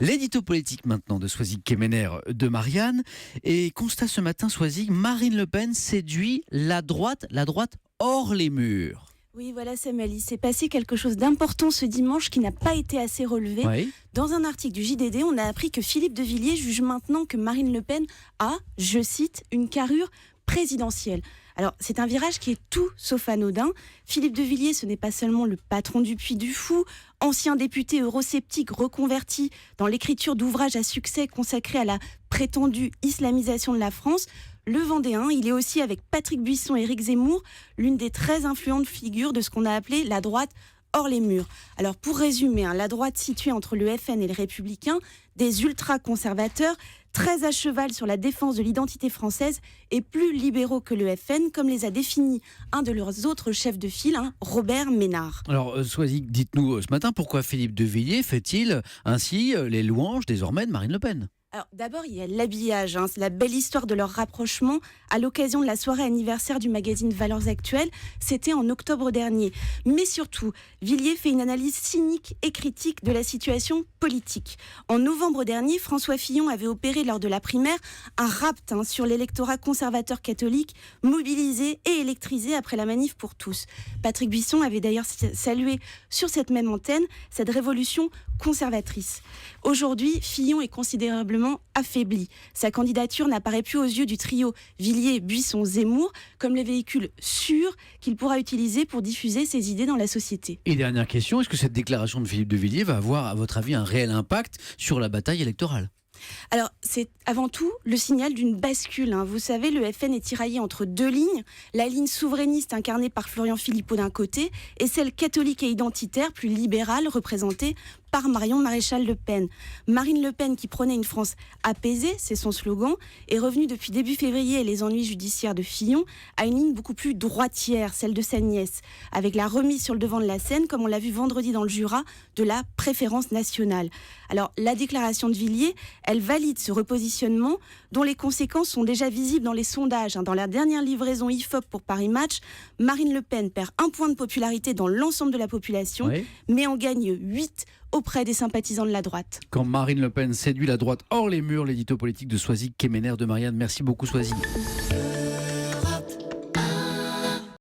L'édito politique maintenant de Soisig Kemener de Marianne. Et constat ce matin, Soisig, Marine Le Pen séduit la droite hors les murs. Oui, voilà Samuel, il s'est passé quelque chose d'important ce dimanche qui n'a pas été assez relevé. Oui. Dans un article du JDD, on a appris que Philippe de Villiers juge maintenant que Marine Le Pen a, je cite, une carrure présidentielle. Alors, c'est un virage qui est tout sauf anodin. Philippe de Villiers, ce n'est pas seulement le patron du Puy du Fou, ancien député eurosceptique reconverti dans l'écriture d'ouvrages à succès consacrés à la prétendue islamisation de la France. Le Vendéen, il est aussi, avec Patrick Buisson et Éric Zemmour, l'une des très influentes figures de ce qu'on a appelé la droite hors les murs. Alors pour résumer, la droite située entre le FN et les Républicains, des ultra-conservateurs, très à cheval sur la défense de l'identité française et plus libéraux que le FN, comme les a définis un de leurs autres chefs de file, Robert Ménard. Alors Soisig, dites-nous ce matin pourquoi Philippe de Villiers fait-il ainsi les louanges désormais de Marine Le Pen ? Alors d'abord, il y a l'habillage, c'est la belle histoire de leur rapprochement à l'occasion de la soirée anniversaire du magazine Valeurs Actuelles, c'était en octobre dernier. Mais surtout, Villiers fait une analyse cynique et critique de la situation politique. En novembre dernier, François Fillon avait opéré lors de la primaire un rapt sur l'électorat conservateur catholique, mobilisé et électrisé après la manif pour tous. Patrick Buisson avait d'ailleurs salué sur cette même antenne cette révolution conservatrice. Aujourd'hui, Fillon est considérablement affaibli. Sa candidature n'apparaît plus aux yeux du trio Villiers-Buisson-Zemmour comme le véhicule sûr qu'il pourra utiliser pour diffuser ses idées dans la société. Et dernière question, est-ce que cette déclaration de Philippe de Villiers va avoir, à votre avis, un réel impact sur la bataille électorale ? Alors, c'est avant tout le signal d'une bascule. Vous savez, le FN est tiraillé entre deux lignes. La ligne souverainiste incarnée par Florian Philippot d'un côté et celle catholique et identitaire, plus libérale, représentée par Marion Maréchal Le Pen. Marine Le Pen, qui prônait une France apaisée, c'est son slogan, est revenue depuis début février et les ennuis judiciaires de Fillon à une ligne beaucoup plus droitière, celle de sa nièce, avec la remise sur le devant de la scène, comme on l'a vu vendredi dans le Jura, de la préférence nationale. Alors, la déclaration de Villiers, elle valide ce repositionnement dont les conséquences sont déjà visibles dans les sondages. Dans la dernière livraison IFOP pour Paris Match, Marine Le Pen perd 1 point de popularité dans l'ensemble de la population, mais en gagne 8 auprès des sympathisants de la droite. Quand Marine Le Pen séduit la droite hors les murs, l'édito politique de Soisig Kemener de Marianne. Merci beaucoup Soisig.